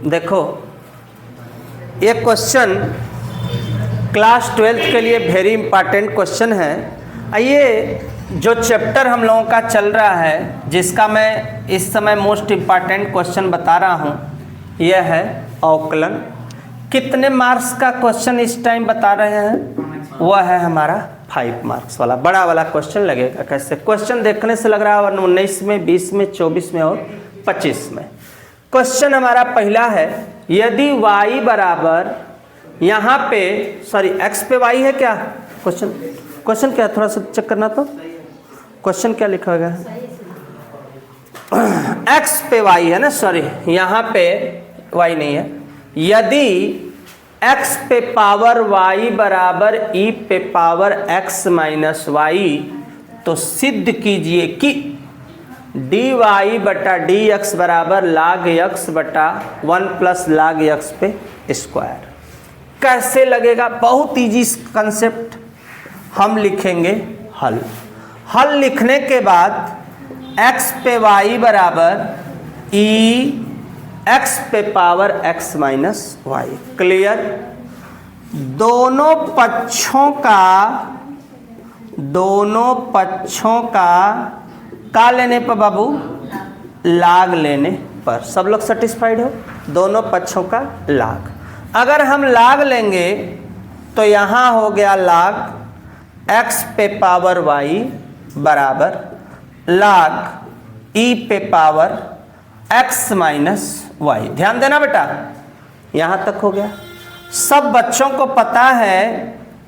देखो ये question class 12th के लिए वेरी इंपॉर्टेंट क्वेश्चन है। ये जो चैप्टर हम लोगों का चल रहा है, जिसका मैं इस समय मोस्ट इम्पॉर्टेंट क्वेश्चन बता रहा हूँ, यह है अवकलन। कितने मार्क्स का क्वेश्चन इस टाइम बता रहे हैं? वह है हमारा 5 मार्क्स वाला बड़ा वाला क्वेश्चन लगेगा। कैसे? क्वेश्चन देखने से लग रहा है 19 में, 20 में, 24 में और 25 में। क्वेश्चन हमारा पहला है, यदि y बराबर यहाँ पे सॉरी x पे y है क्या? क्वेश्चन क्या है? थोड़ा सा चेक करना। तो क्वेश्चन क्या लिखा गया है? x पे y है ना, सॉरी यहाँ पे y नहीं है। यदि x पे पावर y बराबर e पे पावर x माइनस वाई, तो सिद्ध कीजिए कि dy बटा dx बराबर log x बटा 1 प्लस log x पे स्क्वायर। कैसे लगेगा? बहुत ईजी कंसेप्ट। हम लिखेंगे हल लिखने के बाद x पे y बराबर e x पे power x minus Y. Clear? दोनों पक्षों का लेने पर बाबू, लाग लेने पर। सब लोग सेटिस्फाइड हो? दोनों पक्षों का लाग। अगर हम लाग लेंगे तो यहाँ हो गया लाग x पे पावर y बराबर लाग e पे पावर x माइनस वाई। ध्यान देना बेटा, यहाँ तक हो गया। सब बच्चों को पता है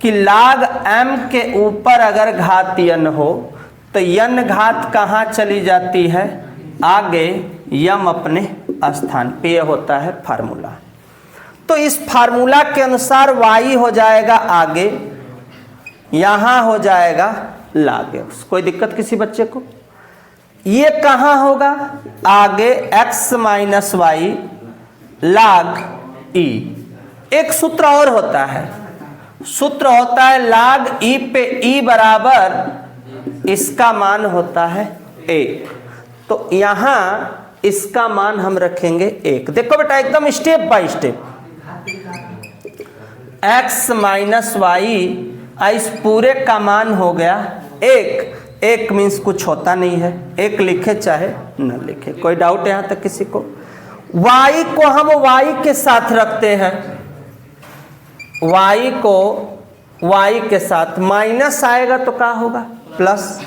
कि लाग m के ऊपर अगर घात n हो तो n घात कहाँ चली जाती है? आगे यम अपने स्थान पे। यह होता है फार्मूला। तो इस फार्मूला के अनुसार y हो जाएगा आगे, यहाँ हो जाएगा लाग x। कोई दिक्कत किसी बच्चे को? ये कहाँ होगा? आगे x माइनस वाई लाग e। एक सूत्र और होता है, सूत्र होता है लाग e पे e बराबर इसका मान होता है 1। तो यहाँ इसका मान हम रखेंगे 1। देखो बेटा एकदम step by step. x minus Y, इस पूरे का मान हो गया 1। 1 मीन्स कुछ होता नहीं है, 1 लिखे चाहे न लिखे। कोई डाउट यहाँ तक किसी को? y को हम y के साथ रखते हैं, y को y के साथ। माइनस आएगा तो क्या होगा? प्लस।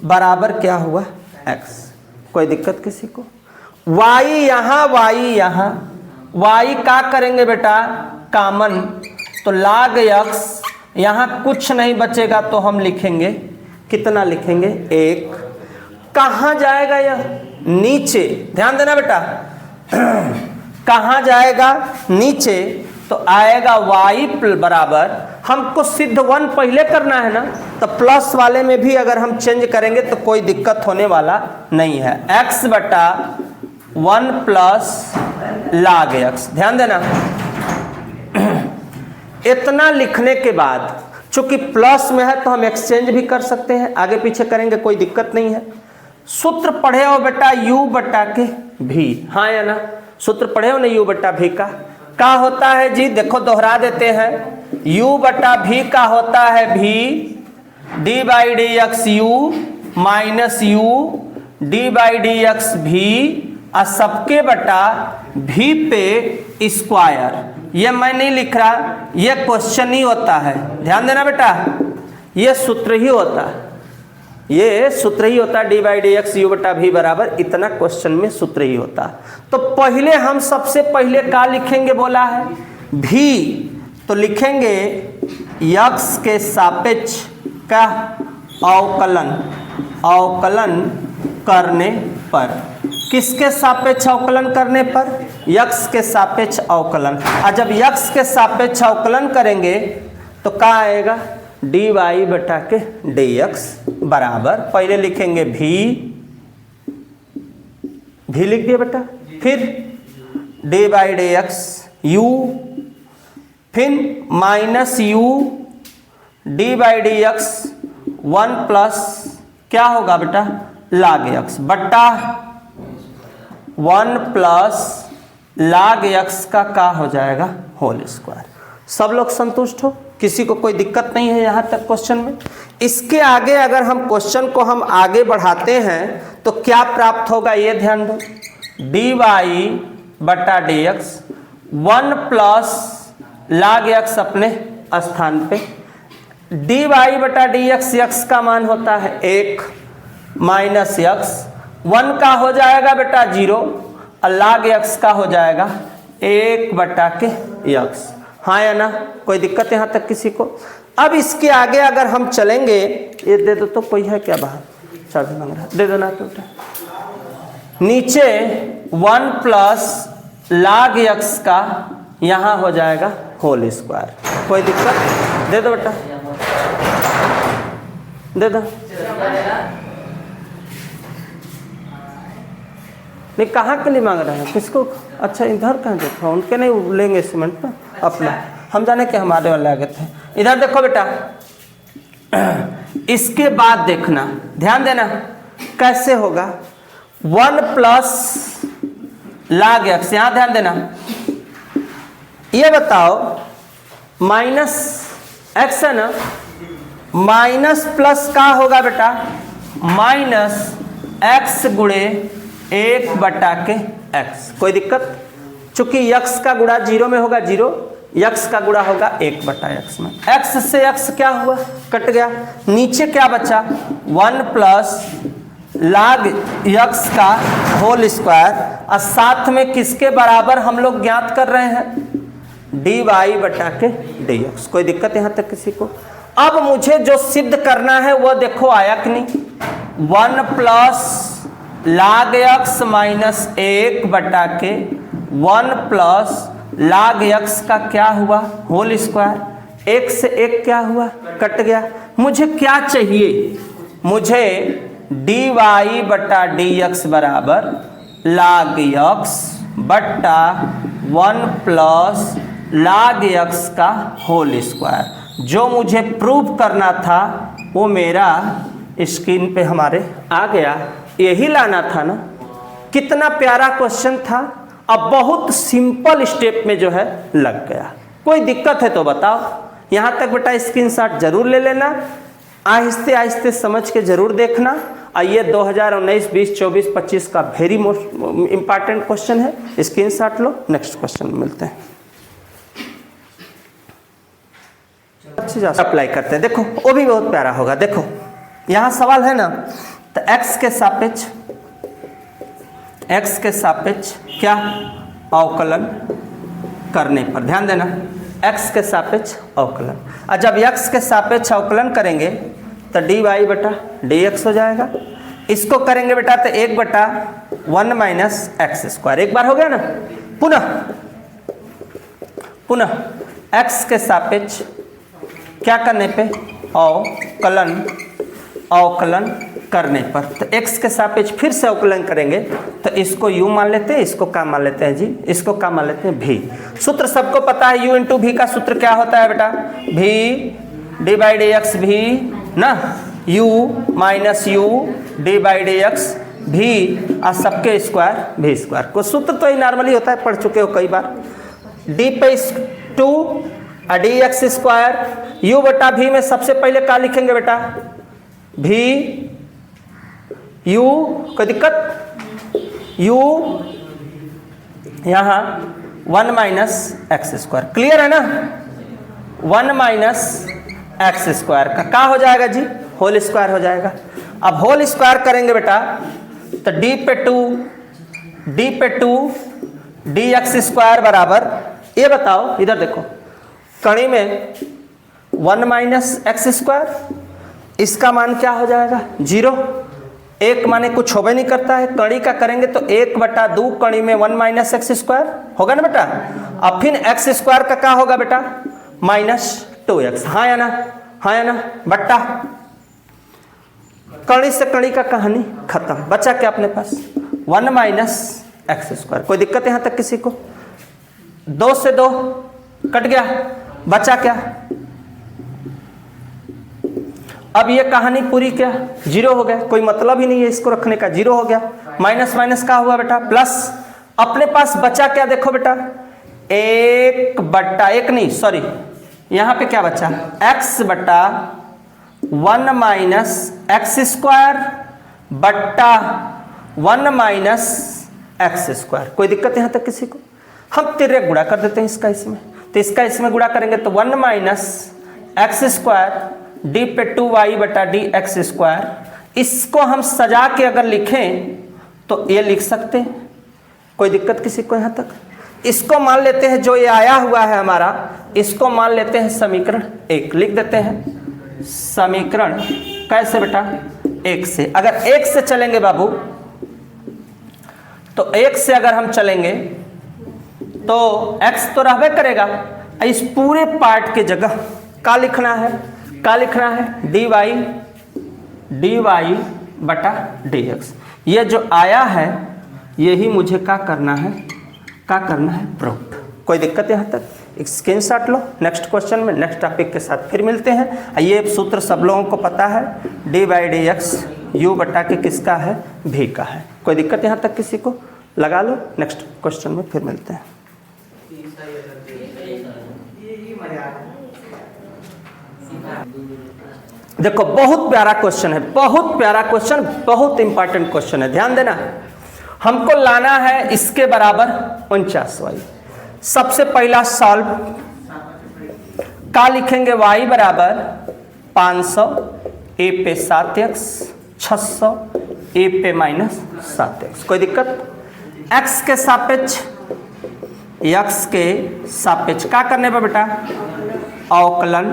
बराबर क्या हुआ? x। कोई दिक्कत किसी को? y यहाँ y क्या करेंगे बेटा? कॉमन। तो log x, यहाँ कुछ नहीं बचेगा तो हम लिखेंगे, कितना लिखेंगे? 1। कहाँ जाएगा यह? नीचे। ध्यान देना बेटा, कहाँ जाएगा? नीचे। तो आएगा y बराबर, हमको सिद्ध 1 पहले करना है ना, तो प्लस वाले में भी अगर हम चेंज करेंगे तो कोई दिक्कत होने वाला नहीं है। x बटा 1 प्लस log x। ध्यान देना, इतना लिखने के बाद, चूंकि प्लस में है तो हम एक्सचेंज भी कर सकते हैं, आगे पीछे करेंगे कोई दिक्कत नहीं है। सूत्र पढ़े हो बेटा u बटा के v, हाँ या ना? सूत्र पढ़े हो ना u बटा v का? क्या होता है जी? देखो दोहरा देते हैं। u बटा v का होता है v d by d x u minus u d by d x v, और सबके बटा v पे स्क्वायर। ये मैं नहीं लिख रहा, ये क्वेश्चन ही होता है। ध्यान देना बेटा, ये सूत्र ही होता है, ये सूत्र ही होता है। D by d x you बटा भी बराबर इतना क्वेश्चन में सूत्र ही होता है। तो पहले हम सबसे पहले क्या लिखेंगे बोला है? भी। तो लिखेंगे यक्स के सापेक्ष का अवकलन करने पर। किसके सापेक्ष अवकलन करने पर? यक्स के सापेक्ष अवकलन। और जब यक्स के सापेक्ष अवकलन करेंगे तो क्या आएगा? डी वाई बटा के डी एक्स बराबर, पहले लिखेंगे भी लिख दिया बेटा, फिर d by d x u, फिर minus u d by d x 1 plus क्या होगा बेटा? log x बट्टा 1 प्लस log x का हो जाएगा होल स्क्वायर। सब लोग संतुष्ट हो, किसी को कोई दिक्कत नहीं है यहाँ तक क्वेश्चन में? इसके आगे अगर हम क्वेश्चन को हम आगे बढ़ाते हैं तो क्या प्राप्त होगा ये ध्यान दो। dy बटा dx 1 प्लस log x अपने स्थान पे, dy बटा dx x का मान होता है 1 माइनस x, 1 का हो जाएगा बेटा 0 और log x का हो जाएगा 1 बटा के x। हाँ या ना, कोई दिक्कत यहाँ तक किसी को? अब इसके आगे अगर हम चलेंगे, ये दे दो तो, कोई है क्या बाहर? चाबी मांग रहा, दे दो ना तो। नीचे 1 प्लस log x का यहाँ हो जाएगा होल स्क्वायर। कोई दिक्कत? दे दो बेटा, दे दो। नहीं, कहाँ के लिए मांग रहे हैं, किसको? अच्छा इधर कहाँ देखो, उनके नहीं लेंगे सीमेंट ना अपना, हम जाने के हमारे वाले आगे थे। इधर देखो बेटा, इसके बाद देखना, ध्यान देना कैसे होगा। 1 प्लस log x, यहाँ ध्यान देना, ये बताओ माइनस x है ना, माइनस प्लस का होगा बेटा माइनस x गुणे 1 बटा के x। कोई दिक्कत? चूंकि x का गुणा 0 में होगा 0, x का गुणा होगा 1 बटा x में। x से x क्या हुआ? कट गया। नीचे क्या बचा? 1 प्लस log x का होल स्क्वायर, और साथ में किसके बराबर हम लोग ज्ञात कर रहे हैं? dy बटा के dx। कोई दिक्कत यहाँ तक किसी को? अब मुझे जो सिद्ध करना है वो देखो आया कि नहीं। 1 प्लस log x माइनस 1 बटा के 1 प्लस log x का क्या हुआ? Whole square. 1 से 1 क्या हुआ? कट गया। मुझे क्या चाहिए? मुझे dy बटा dx बराबर log x बटा 1 प्लस log x का होल स्क्वायर। जो मुझे प्रूव करना था वो मेरा स्क्रीन पे हमारे आ गया। यही लाना था ना। कितना प्यारा क्वेश्चन था, अब बहुत सिंपल स्टेप में जो है लग गया। कोई दिक्कत है तो बताओ। यहाँ तक बेटा स्क्रीनशॉट जरूर ले लेना, आहिस्ते आहिस्ते समझ के जरूर देखना। आइए 2019, 20, 24, 25 का वेरी मोस्ट इंपॉर्टेंट क्वेश्चन है, स्क्रीनशॉट लो। नेक्स्ट क्वेश्चन में मिलते हैं, अच्छी तरह अप्लाई करते हैं। देखो वो भी बहुत प्यारा होगा। देखो यहाँ सवाल है ना, तो x के सापेक्ष क्या अवकलन करने पर, ध्यान देना, x के सापेक्ष अवकलन। और जब x के सापेक्ष अवकलन करेंगे तो dy बटा dx हो जाएगा। इसको करेंगे बेटा तो 1 बटा 1 माइनस एक्स स्क्वायर। एक बार हो गया ना। पुनः x के सापेक्ष क्या करने पे? अवकलन करने पर। तो x के सापेक्ष फिर से अवकलन करेंगे तो इसको u मान लेते हैं, इसको क्या मान लेते हैं जी? इसको क्या मान लेते हैं? v। सूत्र सबको पता है, u इंटू v का सूत्र क्या होता है बेटा? v D by d x भी ना, u minus u D by d x भी, और सबके स्क्वायर v स्क्वायर। को सूत्र तो ही नॉर्मली होता है, पढ़ चुके हो कई बार। d पे 2 और डी एक्स स्क्वायर, u बटा v में सबसे पहले क्या लिखेंगे बेटा? v u, कोई दिक्कत? u यहाँ 1 माइनस एक्स स्क्वायर, क्लियर है ना? 1 माइनस एक्स स्क्वायर का क्या हो जाएगा जी? होल स्क्वायर हो जाएगा। अब होल स्क्वायर करेंगे बेटा तो d पे 2 डी एक्स स्क्वायर बराबर, ये बताओ इधर देखो, कड़ी में 1 माइनस एक्स स्क्वायर, इसका मान क्या हो जाएगा? 0। 1 माने कुछ होबे नहीं करता है, कड़ी का करेंगे तो 1 बटा 2 कड़ी में 1 माइनस एक्स स्क्वायर होगा ना बेटा। अब फिर एक्स स्क्वायर का क्या होगा बेटा? Minus 2x। हाँ या ना? हाँ या ना? बट्टा कड़ी से कड़ी का कहानी खत्म। बचा क्या अपने पास? 1 माइनस एक्स स्क्वायर। कोई दिक्कत यहाँ तक किसी को? 2 से 2 कट गया, बचा क्या? अब ये कहानी पूरी क्या? 0 हो गया, कोई मतलब ही नहीं है इसको रखने का, 0 हो गया। माइनस माइनस का हुआ बेटा प्लस, अपने पास बचा क्या देखो बेटा, 1/1 नहीं सॉरी, यहां पे क्या बचा, x बटा 1 माइनस एक्स स्क्वायर बट्टा 1 माइनस एक्स स्क्वायर। कोई दिक्कत यहां तक किसी को? हम तिर्यक गुणा कर देते हैं इसका इसमें, तो इसका इसमें गुणा करेंगे तो 1 माइनस एक्स स्क्वायर डी पे 2y बटा डी एक्स स्क्वायर। इसको हम सजा के अगर लिखें तो ये लिख सकते हैं, कोई दिक्कत किसी को यहां तक? इसको मान लेते हैं जो ये आया हुआ है हमारा, इसको मान लेते हैं समीकरण 1, लिख देते हैं समीकरण कैसे बेटा 1 से। अगर 1 से चलेंगे बाबू, तो 1 से अगर हम चलेंगे तो x तो रहबे करेगा, इस पूरे पार्ट के जगह क्या लिखना है, क्या लिखना है, dy बटा dx। ये जो आया है यही मुझे क्या करना है, क्या करना है, प्रूफ। कोई दिक्कत यहाँ तक? एक स्क्रीनशॉट लो, नेक्स्ट क्वेश्चन में नेक्स्ट टॉपिक के साथ फिर मिलते हैं। ये सूत्र सब लोगों को पता है, dy/dx u बटा के किसका है, v का है। कोई दिक्कत यहाँ तक किसी को? लगा लो, नेक्स्ट क्वेश्चन में फिर मिलते हैं। देखो बहुत प्यारा क्वेश्चन है, बहुत प्यारा क्वेश्चन, बहुत इंपॉर्टेंट क्वेश्चन है, ध्यान देना। हमको लाना है इसके बराबर 49y। सबसे पहला सॉल्व का लिखेंगे, y बराबर 500 a पे 7x 600 a पे माइनस 7x। कोई दिक्कत? x के सापेक्ष x के सापेक्ष क्या करने पर बेटा, अवकलन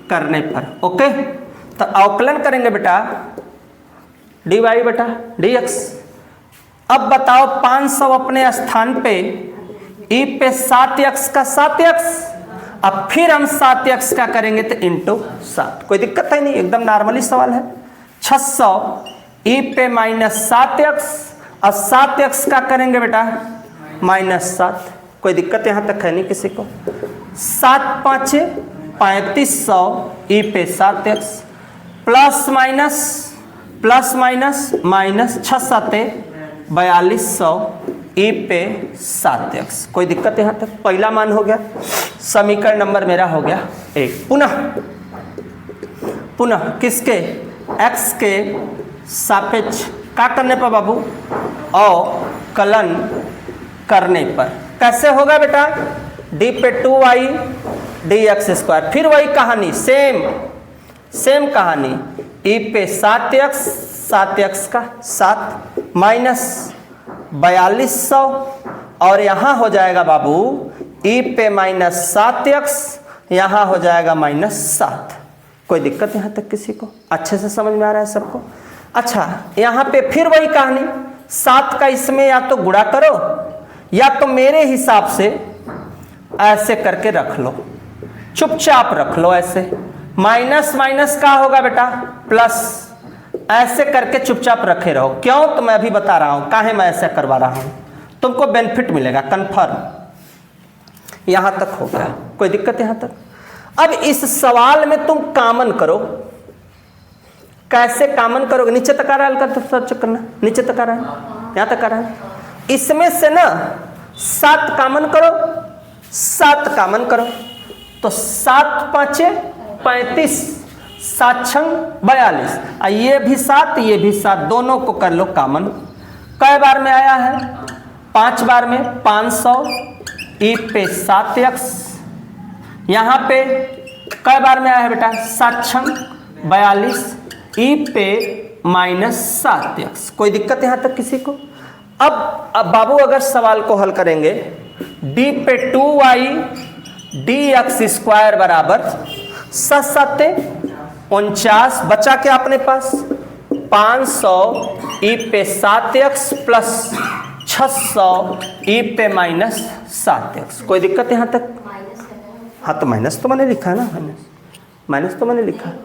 करने पर। ओके, तो अवकलन करेंगे बेटा dy बटा dx। अब बताओ 500 अपने स्थान पे e पे 7x का 7x, अब फिर हम 7x का करेंगे तो इंटू 7। कोई दिक्कत है नहीं, एकदम नॉर्मली सवाल है। 600 e पे माइनस 7x, अब 7x का करेंगे बेटा माइनस 7। कोई दिक्कत यहाँ तक है नहीं किसी को? 7 5 3500 e पे 7x plus minus minus 6 7 4200 e पे 7x। कोई दिक्कत यहाँ तक? पहला मान हो गया, समीकरण नंबर मेरा हो गया 1। पुनः किसके, x के सापेक्ष क्या करने पर बाबू, अवकलन करने पर। कैसे होगा बेटा, d पे 2y dx स्क्वायर, फिर वही कहानी, सेम कहानी, e पे 7x का 7 माइनस 4200, और यहाँ हो जाएगा बाबू e पे माइनस 7x, यहाँ हो जाएगा माइनस 7। कोई दिक्कत यहाँ तक किसी को? अच्छे से समझ में आ रहा है सबको? अच्छा, यहाँ पे फिर वही कहानी, 7 का इसमें या तो गुणा करो या तो मेरे हिसाब से ऐसे करके रख लो, चुपचाप रख लो ऐसे। माइनस माइनस का होगा बेटा प्लस, ऐसे करके चुपचाप रखे रहो। क्यों? तो मैं अभी बता रहा हूं काहे मैं ऐसा करवा रहा हूं, तुमको बेनिफिट मिलेगा कंफर्म। यहां तक हो गया, कोई दिक्कत यहां तक? अब इस सवाल में तुम कॉमन करो। कैसे कॉमन करोगे? नीचे तक आ रहा है, हल्का सर्च करना, नीचे तक आ रहा है, यहां तक आ रहा है। इसमें से ना 7 कॉमन करो, 7 कॉमन करो, तो 7 5 35 7 6 42, ये भी 7 ये भी 7, दोनों को कर लो कॉमन। कई बार में आया है? 5 बार में। 500 e पे 7x, यहाँ पे कई बार में आया है बेटा? 7 6 42 e पे माइनस 7x। कोई दिक्कत यहाँ तक किसी को? अब बाबू अगर सवाल को हल करेंगे, d पे 2y dx स्क्वायर बराबर 7 7 49, बचा क्या अपने पास? 500 e पे 7x प्लस 600 e पे माइनस 7x। कोई दिक्कत यहाँ तक? हाँ, तो माइनस तो मैंने लिखा है ना, माइनस तो मैंने लिखा है।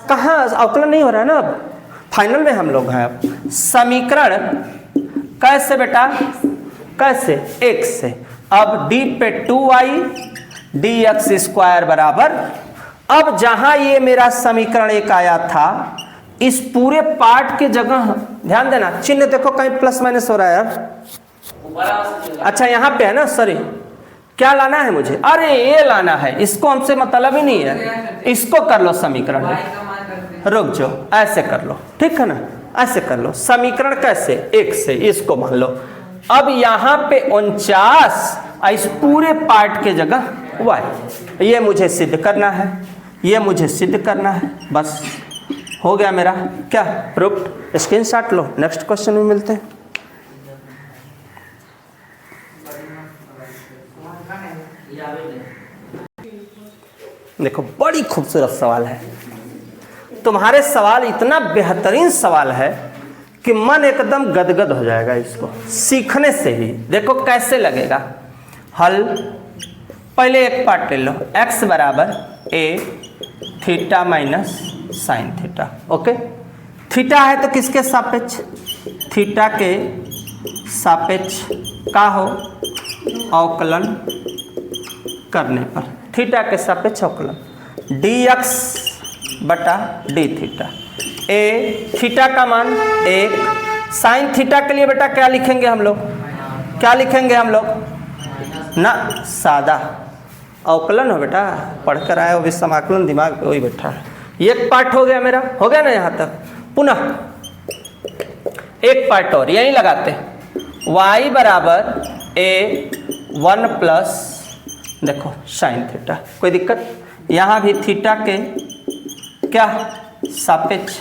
कहाँ अवकलन नहीं हो रहा है ना, अब फाइनल में हम लोग हैं। अब समीकरण कैसे बेटा? कैसे? 1 से। अब d पे 2y dx स्क्वायर बराबर, अब जहां ये मेरा समीकरण 1 आया था इस पूरे पार्ट के जगह, ध्यान देना चिन्ह देखो कहीं प्लस माइनस हो रहा है यार। अच्छा यहाँ पे है ना, सॉरी, क्या लाना है मुझे, अरे ये लाना है, इसको हमसे मतलब ही नहीं है। इसको कर लो समीकरण में, रुक जाओ, ऐसे कर लो, ठीक है ना, ऐसे कर लो समीकरण। कैसे? 1 से इसको मान लो। अब यहाँ पे 49, इस पूरे पार्ट के जगह y, ये मुझे सिद्ध करना है, ये मुझे सिद्ध करना है। बस हो गया मेरा क्या प्रूफ्ड। स्क्रीनशॉट लो, नेक्स्ट क्वेश्चन में मिलते हैं। देखो बड़ी खूबसूरत सवाल है, तुम्हारे सवाल इतना बेहतरीन सवाल है कि मन एकदम गदगद हो जाएगा इसको सीखने से ही। देखो कैसे लगेगा हल। पहले एक पार्ट ले लो, x बराबर a theta minus sine theta. Okay, theta है तो किसके सापेक्ष? थीटा के सापेक्ष का हो अवकलन करने पर, थीटा के सापेक्ष अवकलन dx बटा डी थीटा। ए थीटा का मान 1, साइन थीटा के लिए बेटा क्या लिखेंगे हम लोग? क्या लिखेंगे हम लोग ना? सादा अवकलन हो बेटा, पढ़कर आए हो भी, समाकलन दिमाग पे वही बैठा है। एक पार्ट हो गया मेरा, हो गया ना यहाँ तक। पुनः एक पार्ट और यही लगाते हैं, y बराबर a 1 प्लस, देखो साइन थीटा, कोई दिक्कत? यहाँ भी थीटा के क्या सापेक्ष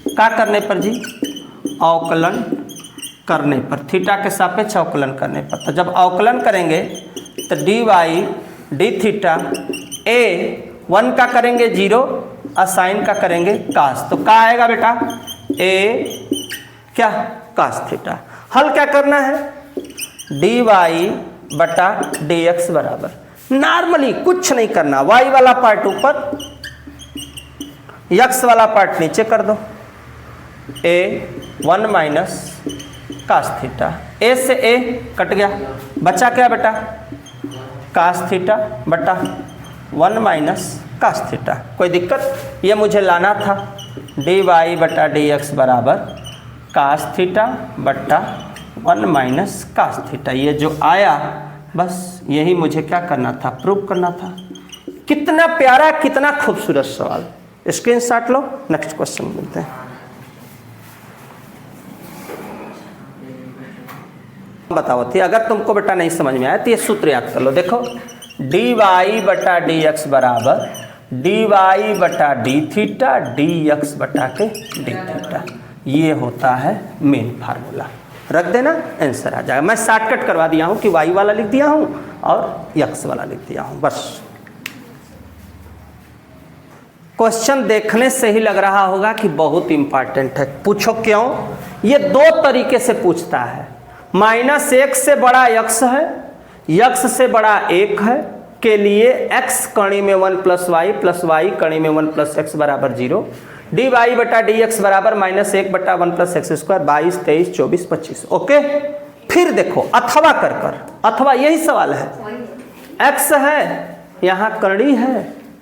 का करने पर जी? अवकलन करने पर, थीटा के सापेक्ष अवकलन करने पर। तो जब अवकलन करेंगे तो डी वाई डी थीटा ए 1 का करेंगे 0 और साइन का करेंगे कास, तो का आएगा बेटा? ए क्या कास थीटा। हल क्या करना है? डी वाई बटा डी एक्स बराबर, नॉर्मली कुछ नहीं करना, वाई वाला पार्ट ऊपर, एक्स वाला पार्ट नीचे कर दो। ए 1 माइनस कास थीटा, ए से ए कट गया, बचा क्या बेटा? कास थीटा बटा 1 माइनस कास थीटा। कोई दिक्कत? ये मुझे लाना था, डी वाई बटा डी एक्स बराबर कास थीटा बटा 1 माइनस कास थीटा। ये जो आया बस यही मुझे क्या करना था? प्रूव करना था। कितना प्यारा, कितना खूबसूरत सवाल। स्क्रीनशॉट लो, नेक्स्ट क्वेश्चन मिलते हैं। बताओ थी, अगर तुमको बेटा नहीं समझ में आया तो ये सूत्र याद कर लो। देखो डी वाई बटा डी एक्स बराबर डी वाई बटा डी थीटा डी एक्स बटा के डी थीटा, ये होता है मेन फार्मूला। रख देना, आंसर आ जाएगा। मैं शॉर्टकट करवा दिया हूँ कि वाई वाला लिख दिया हूँ और एक्स वाला लिख दिया हूँ, बस। क्वेश्चन देखने से ही लग रहा होगा कि बहुत इंपॉर्टेंट है। पूछो क्यों? ये 2 तरीके से पूछता है। -1 से बड़ा x है, x से बड़ा 1 है के लिए x कड़ी में 1 प्लस y कड़ी में 1 प्लस x बराबर 0, डी वाई बटा डी एक्स बराबर -1 बटा 1 प्लस एक्स स्क्वायर 22, 23, 24, 25। ओके, फिर देखो अथवा कर कर, अथवा यही सवाल है। x है, यहाँ करणी है,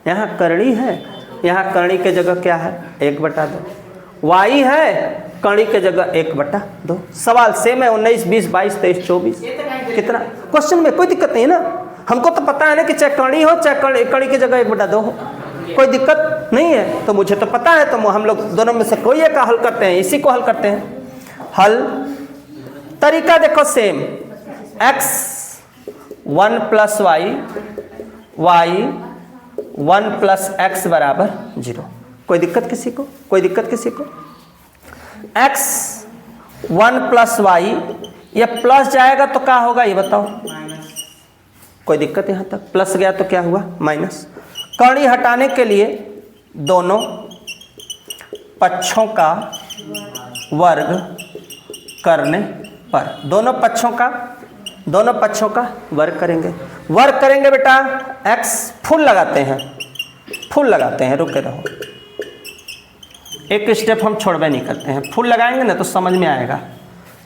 यहाँ करणी है, यहाँ करणी के जगह क्या है? 1 बटा 2। y है, कणी के जगह 1 बटा 2। सवाल सेम है, 19, 20, 22, 23, 24। कितना? क्वेश्चन में कोई दिक्कत नहीं है ना, हमको तो पता है ना कि चाहे कणी हो चाहे कणी की जगह 1 बटा 2 हो, कोई दिक्कत नहीं है। तो मुझे तो पता है, तो हम लोग दोनों में से कोई एक हल करते हैं, इसी को हल करते हैं। हल तरीका देखो same, x 1 plus y 1 plus x बराबर 0। कोई दिक्कत किसी को? कोई दिक्कत किसी को? x 1 प्लस y, ये प्लस जाएगा तो क्या होगा ये बताओ? कोई दिक्कत? यहाँ तक प्लस गया तो क्या हुआ? माइनस। कड़ी हटाने के लिए दोनों पक्षों का वर्ग करने पर, दोनों पक्षों का वर्ग करेंगे। वर्ग करेंगे बेटा, x फुल लगाते हैं, रुके रहो, एक स्टेप हम छोड़वे नहीं करते हैं, फुल लगाएंगे ना तो समझ में आएगा।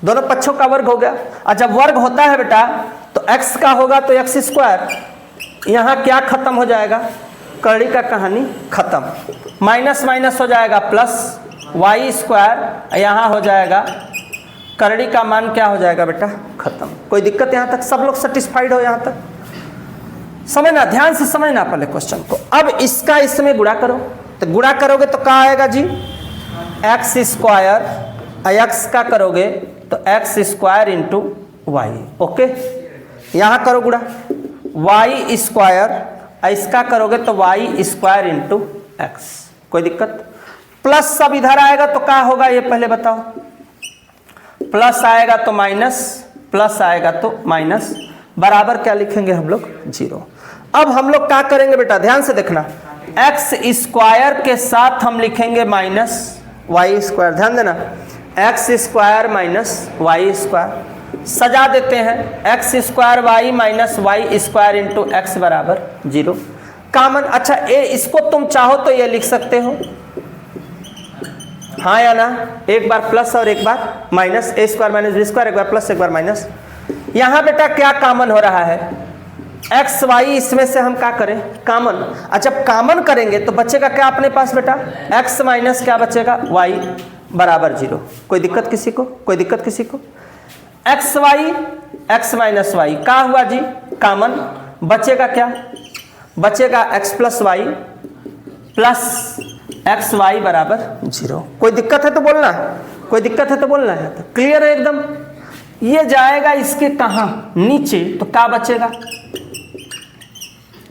दोनों पक्षों का वर्ग हो गया, और जब वर्ग होता है बेटा तो x का होगा तो x स्क्वायर, यहाँ क्या खत्म हो जाएगा? कड़ी का कहानी खत्म। माइनस माइनस हो जाएगा प्लस, वाई स्क्वायर, यहाँ हो जाएगा करड़ी का मान क्या हो जाएगा बेटा, खत्म। कोई दिक्कत यहाँ तक? सब लोग सेटिस्फाइड हो यहाँ तक? समझना, ध्यान से समझना पहले क्वेश्चन को। अब इसका इसमें गुणा करो, तो गुणा करोगे तो क्या आएगा जी, एक्स स्क्वायर, एक्स का करोगे तो X square into Y. Okay, यहाँ करो गुणा, वाई स्क्वायर, इसका करोगे तो वाई स्क्वायर इंटू एक्स। कोई दिक्कत? प्लस सब इधर आएगा तो क्या होगा ये पहले बताओ, प्लस आएगा तो माइनस, प्लस आएगा तो माइनस, बराबर क्या लिखेंगे हम लोग, 0। अब हम लोग क्या करेंगे बेटा, ध्यान से देखना, एक्स स्क्वायर के साथ हम लिखेंगे माइनस वाई स्क्वायर, ध्यान देना, x square minus y square, सजा देते हैं, x square y minus y square into x बराबर 0। कॉमन, अच्छा ए इसको तुम चाहो तो ये लिख सकते हो, हाँ या ना, एक बार प्लस और एक बार माइनस, ए स्क्वायर माइनस बी स्क्वायर, एक बार प्लस एक बार माइनस। यहां बेटा क्या कॉमन हो रहा है, एक्स वाई, इसमें से हम क्या करें, कॉमन। अच्छा कॉमन करेंगे तो बचेगा क्या अपने पास बेटा, एक्स माइनस क्या बचेगा, वाई बराबर 0। कोई दिक्कत किसी को, कोई दिक्कत किसी को? X y, x minus y क्या हुआ जी, कॉमन, बचेगा क्या, बचेगा x plus y plus x y बराबर 0। कोई दिक्कत है तो बोलना, कोई दिक्कत है तो बोलना है, तो क्लियर है एकदम। ये जाएगा इसके कहां, नीचे, तो क्या बचेगा,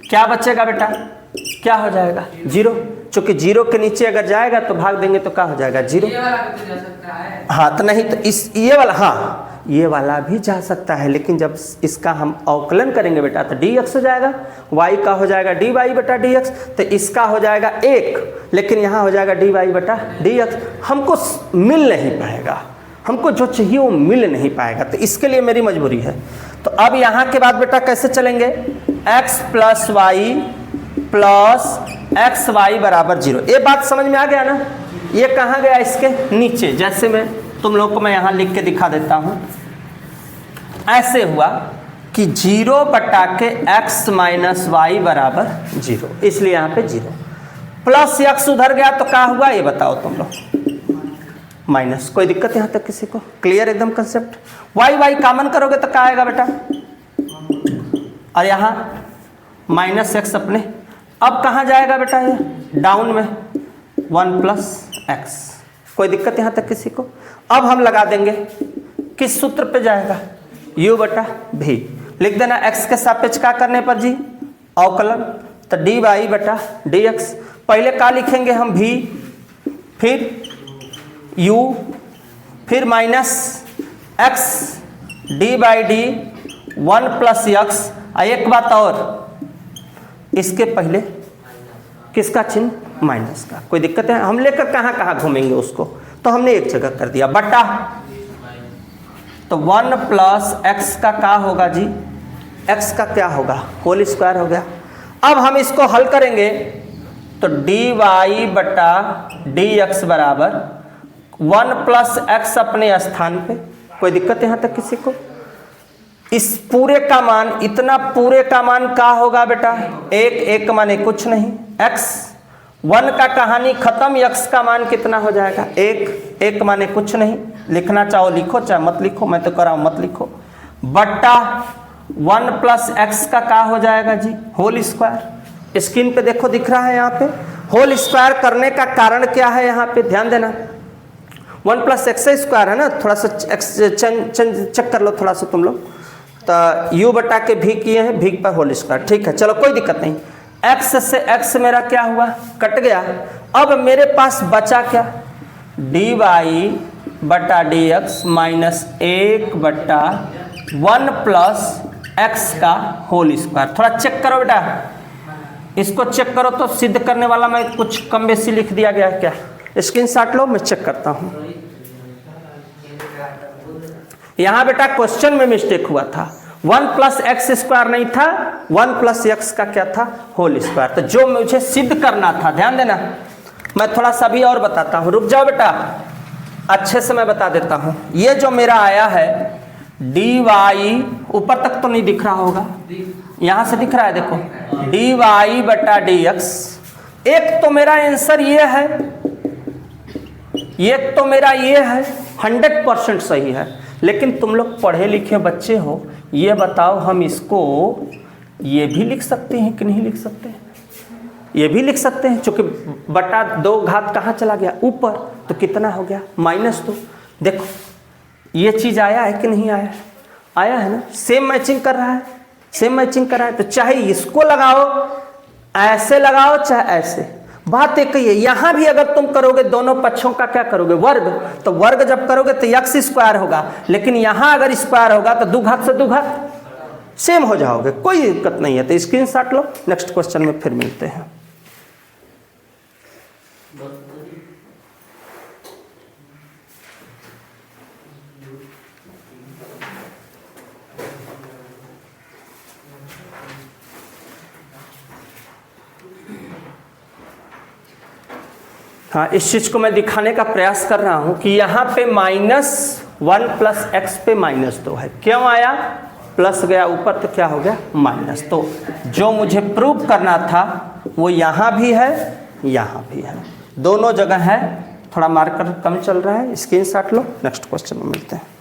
क्या बचेगा बेटा, क्या हो जाएगा, 0। चूंकि 0 के नीचे अगर जाएगा तो भाग देंगे तो क्या हो जाएगा, 0। हाँ तो नहीं तो इस ये वाला, हाँ ये वाला भी जा सकता है, लेकिन जब इसका हम अवकलन करेंगे बेटा तो dx हो जाएगा, y का हो जाएगा dy बटा dx, तो इसका हो जाएगा 1, लेकिन यहाँ हो जाएगा dy बटा dx। हमको मिल नहीं पाएगा, हमको जो चाहिए वो मिल नहीं पाएगा, तो इसके लिए मेरी मजबूरी है। तो अब यहाँ के बाद बेटा कैसे चलेंगे, x plus y plus x y बराबर 0। ये बात समझ में आ गया ना, ये कहाँ गया, इसके नीचे। जैसे मैं तुम लोग को मैं यहाँ लिख के दिखा देता हूँ, ऐसे हुआ कि 0 बटा के x माइनस वाई बराबर 0, इसलिए यहाँ पे 0, प्लस x उधर गया तो क्या हुआ ये बताओ तुम लोग, माइनस। कोई दिक्कत यहाँ तक किसी को, क्लियर एकदम कंसेप्ट। वाई वाई कॉमन करोगे तो क्या आएगा बेटा, और यहाँ माइनस एक्स अपने, अब कहाँ जाएगा बेटा ये, डाउन में, 1 प्लस एक्स। कोई दिक्कत यहाँ तक किसी को? अब हम लगा देंगे, किस सूत्र पे जाएगा, u बटा भी, लिख देना x के सापेक्ष का करने पर जी अवकलन, तो dy बटा dx। पहले का लिखेंगे हम v, फिर u, फिर minus x d by D 1 plus x। एक बात और, इसके पहले किसका चिन्ह, माइनस का। कोई दिक्कत है, हम लेकर कहाँ कहाँ घूमेंगे उसको, तो हमने एक जगह कर दिया, बटा, तो 1 प्लस एक्स का क्या होगा जी, x का क्या होगा, होल स्क्वायर हो गया। अब हम इसको हल करेंगे तो dy बटा dx बराबर 1 प्लस एक्स अपने स्थान पे। कोई दिक्कत यहाँ तक किसी को? इस पूरे का मान, इतना पूरे का मान क्या होगा बेटा, 1 माने कुछ नहीं, x 1 का कहानी खत्म, x का मान कितना हो जाएगा, 1 माने कुछ नहीं, लिखना चाहो लिखो चाहे मत लिखो, मैं तो कराऊँ मत लिखो, बट्टा 1 प्लस एक्स का क्या हो जाएगा जी, होल स्क्वायर। स्क्रीन पे देखो दिख रहा है यहाँ पे, होल स्क्वायर करने का कारण क्या है यहाँ पे ध्यान देना, 1 प्लस एक्स स्क्वायर है ना, थोड़ा सा चेक कर लो थोड़ा सा तुम लोग, तो u बटा के भी किए हैं, भी पर होल स्क्वायर, ठीक है चलो कोई दिक्कत नहीं। x से x मेरा क्या हुआ, कट गया। अब मेरे पास बचा क्या, dy बटा dx माइनस 1 बटा 1 प्लस x का होल स्क्वायर। थोड़ा चेक करो बेटा, इसको चेक करो तो सिद्ध करने वाला मैं कुछ कम बेसी लिख दिया गया है क्या, स्क्रीनशॉट लो, मैं चेक करता हूँ। यहाँ बेटा क्वेश्चन में मिस्टेक हुआ था, 1 प्लस एक्स स्क्वायर नहीं था, 1 प्लस एक्स का क्या था, होल स्क्वायर। तो जो मुझे सिद्ध करना था, ध्यान देना, मैं थोड़ा सा भी और बताता हूँ, रुक जाओ बेटा, अच्छे से मैं बता देता हूँ। ये जो मेरा आया है dy, ऊपर तक तो नहीं दिख रहा होगा, यहाँ से दिख रहा है देखो, dy बटा dx। एक तो मेरा आंसर ये है ये तो मेरा ये है 100% सही है, लेकिन तुम लोग पढ़े लिखे बच्चे हो, ये बताओ हम इसको ये भी लिख सकते हैं कि नहीं लिख सकते हैं? ये भी लिख सकते हैं, चूंकि बटा 2 घात कहाँ चला गया? ऊपर, तो कितना हो गया? -2। देखो ये चीज़ आया है कि नहीं आया है? आया है ना, सेम मैचिंग कर रहा है, सेम मैचिंग कर रहा है। तो चाहे इसको लगाओ, ऐसे लगाओ, चाहे ऐसे, बात एक ही है। यहां भी अगर तुम करोगे दोनों पक्षों का क्या करोगे? वर्ग। तो वर्ग जब करोगे तो x स्क्वायर होगा, लेकिन यहां अगर स्क्वायर होगा तो 2 घात से 2 घात सेम हो जाओगे, कोई दिक्कत नहीं है। तो स्क्रीनशॉट लो, नेक्स्ट क्वेश्चन में फिर मिलते हैं। हाँ, इस चीज को मैं दिखाने का प्रयास कर रहा हूं कि यहाँ पे -1 + x पे -2 है। क्यों आया? प्लस गया ऊपर तो क्या हो गया? माइनस। तो जो मुझे प्रूव करना था वो यहाँ भी है, यहाँ भी है, दोनों जगह है। थोड़ा मार्कर कम चल रहा है, स्क्रीनशॉट लो, नेक्स्ट क्वेश्चन में मिलते हैं।